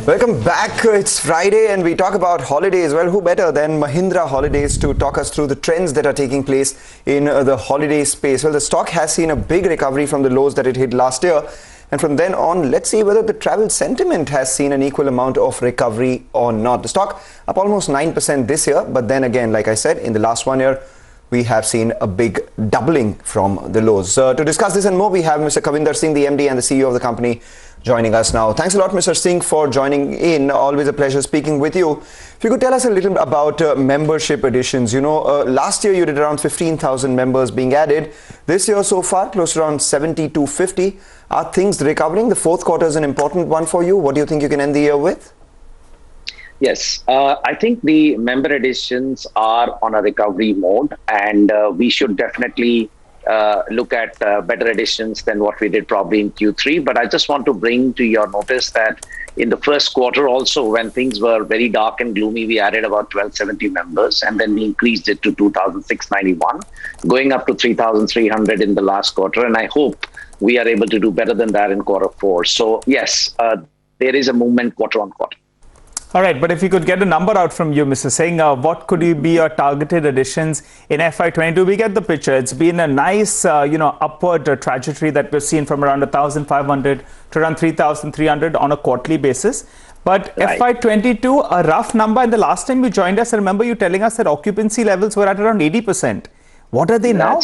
Welcome back. It's Friday and we talk about holidays. Well, who better than Mahindra Holidays to talk us through the trends that are taking place in the holiday space. Well, the stock has seen a big recovery from the lows that it hit last year. And from then on, let's see whether the travel sentiment has seen an equal amount of recovery or not. The stock up almost 9% this year. But then again, like I said, in the last 1 year, we have seen a big doubling from the lows. To discuss this and more, we have Mr. Kavinder Singh, the MD and the CEO of the company, joining us now. Thanks a lot, Mr. Singh, for joining in. Always a pleasure speaking with you. If you could tell us a little about membership additions. You know, last year you did around 15,000 members being added. This year so far, close to around 7,250. Are things recovering? The fourth quarter is an important one for you. What do you think you can end the year with? Yes, I think the member additions are on a recovery mode, and we should definitely look at better additions than what we did probably in Q3. But I just want to bring to your notice that in the first quarter also, when things were very dark and gloomy, we added about 1,270 members, and then we increased it to 2,691, going up to 3,300 in the last quarter. And I hope we are able to do better than that in quarter four. So yes, there is a movement quarter on quarter. All right, but if you could get a number out from you, Mr. Singh, what could be your targeted additions in FY22? We get the picture. It's been a nice, upward trajectory that we've seen from around 1,500 to around 3,300 on a quarterly basis. But right. FY22, a rough number. And the last time you joined us, I remember you telling us that occupancy levels were at around 80%. What are they now?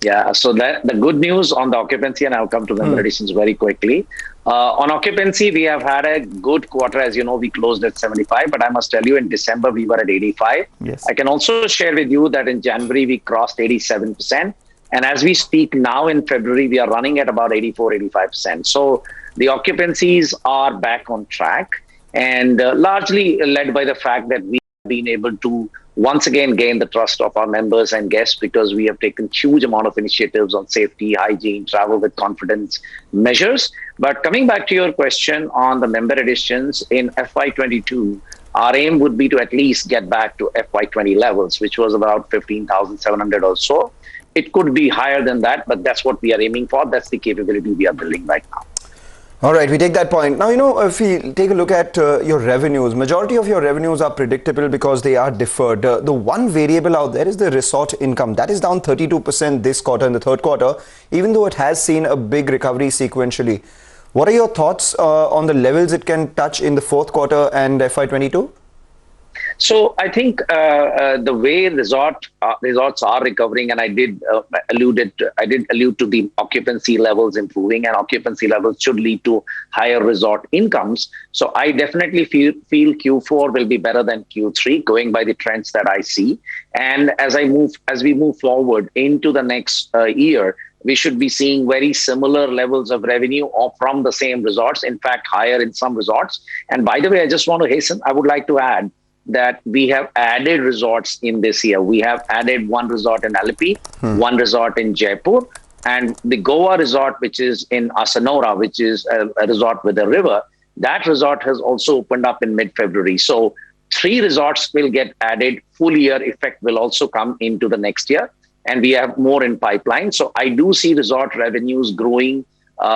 Yeah, so the good news on the occupancy, and I'll come to member additions very quickly. On occupancy, we have had a good quarter. As you know, we closed at 75, but I must tell you in December, we were at 85. Yes. I can also share with you that in January, we crossed 87%. And as we speak now in February, we are running at about 84, 85%. So the occupancies are back on track, and largely led by the fact that we have been able to once again gain the trust of our members and guests, because we have taken huge amount of initiatives on safety, hygiene, travel with confidence measures. But coming back to your question on the member additions in FY22, our aim would be to at least get back to FY20 levels, which was about 15,700 or so. It could be higher than that, but that's what we are aiming for. That's the capability we are building right now. All right, we take that point. Now, if we take a look at your revenues, majority of your revenues are predictable because they are deferred. The one variable out there is the resort income. That is down 32% this quarter, in the third quarter, even though it has seen a big recovery sequentially. What are your thoughts on the levels it can touch in the fourth quarter and FY22? So I think the way resorts are recovering, and I did allude to the occupancy levels improving, and occupancy levels should lead to higher resort incomes. So I definitely feel Q4 will be better than Q3, going by the trends that I see. And as we move forward into the next year, we should be seeing very similar levels of revenue from the same resorts, in fact, higher in some resorts. And by the way, I just want to hasten, I would like to add that we have added resorts in this year. We have added one resort in Alleppey, one resort in Jaipur, and the Goa resort, which is in Asanora, which is a resort with a river. That resort has also opened up in mid-February. So 3 resorts will get added. Full year effect will also come into the next year, and we have more in pipeline. So I do see resort revenues growing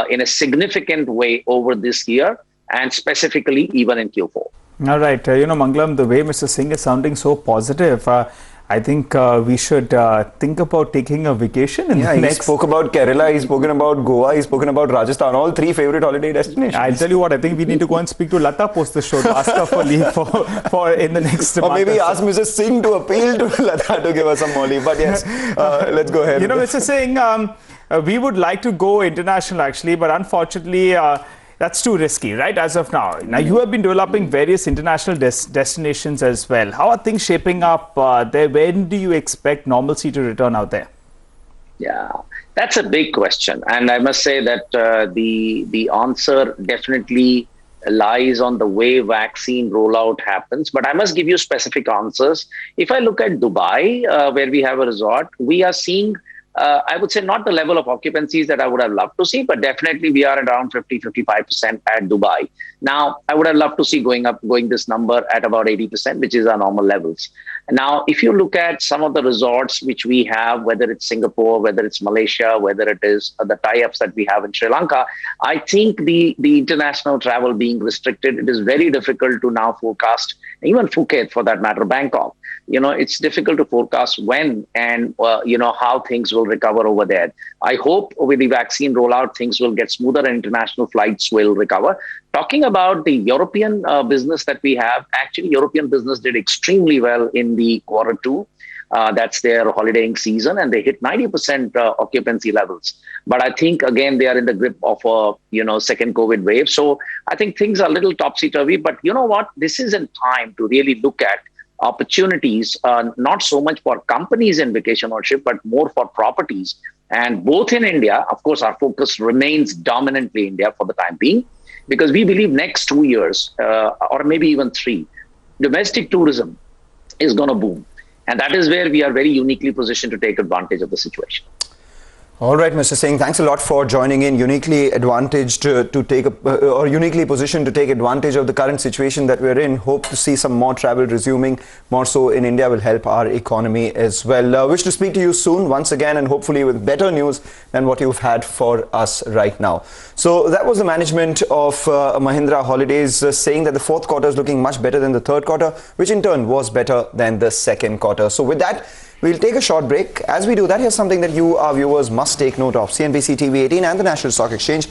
in a significant way over this year, and specifically even in Q4. All right. Mangalam, the way Mr. Singh is sounding so positive, I think we should think about taking a vacation. He spoke about Kerala, he's spoken about Goa, he's spoken about Rajasthan, all 3 favorite holiday destinations. I'll tell you what, I think we need to go and speak to Lata post the show to ask her for leave for in the next month. Or maybe ask Mr. Singh to appeal to Lata to give us some more leave. But yes, let's go ahead. Mr. Singh, we would like to go international actually, but unfortunately, that's too risky, right, as of now. Now, you have been developing various international destinations as well. How are things shaping up there? When do you expect normalcy to return out there? Yeah, that's a big question. And I must say that the answer definitely lies on the way vaccine rollout happens. But I must give you specific answers. If I look at Dubai, where we have a resort, we are seeing I would say not the level of occupancies that I would have loved to see, but definitely we are at around 50-55% at Dubai. Now, I would have loved to see going this number at about 80%, which is our normal levels. Now, if you look at some of the resorts which we have, whether it's Singapore, whether it's Malaysia, whether it is the tie-ups that we have in Sri Lanka, I think the international travel being restricted, it is very difficult to now forecast, even Phuket for that matter, Bangkok. It's difficult to forecast when and, how things will recover over there. I hope with the vaccine rollout, things will get smoother and international flights will recover. Talking about the European business that we have, actually, European business did extremely well in the Q2. That's their holidaying season, and they hit 90% occupancy levels. But I think, again, they are in the grip of a second COVID wave. So I think things are a little topsy-turvy. But you know what? This is a time to really look at opportunities, not so much for companies in vacation ownership, but more for properties. And both in India, of course, our focus remains dominantly India for the time being, because we believe next 2 years, or maybe even 3, domestic tourism is going to boom. And that is where we are very uniquely positioned to take advantage of the situation. All right, Mr. Singh, thanks a lot for joining in. Uniquely advantaged uniquely positioned to take advantage of the current situation that we're in. Hope to see some more travel resuming, more so in India, will help our economy as well. Wish to speak to you soon once again, and hopefully with better news than what you've had for us right now. So that was the management of Mahindra Holidays saying that the fourth quarter is looking much better than the third quarter, which in turn was better than the second quarter. So with that, we'll take a short break. As we do that, here's something that you, our viewers, must take note of. CNBC TV18 and the National Stock Exchange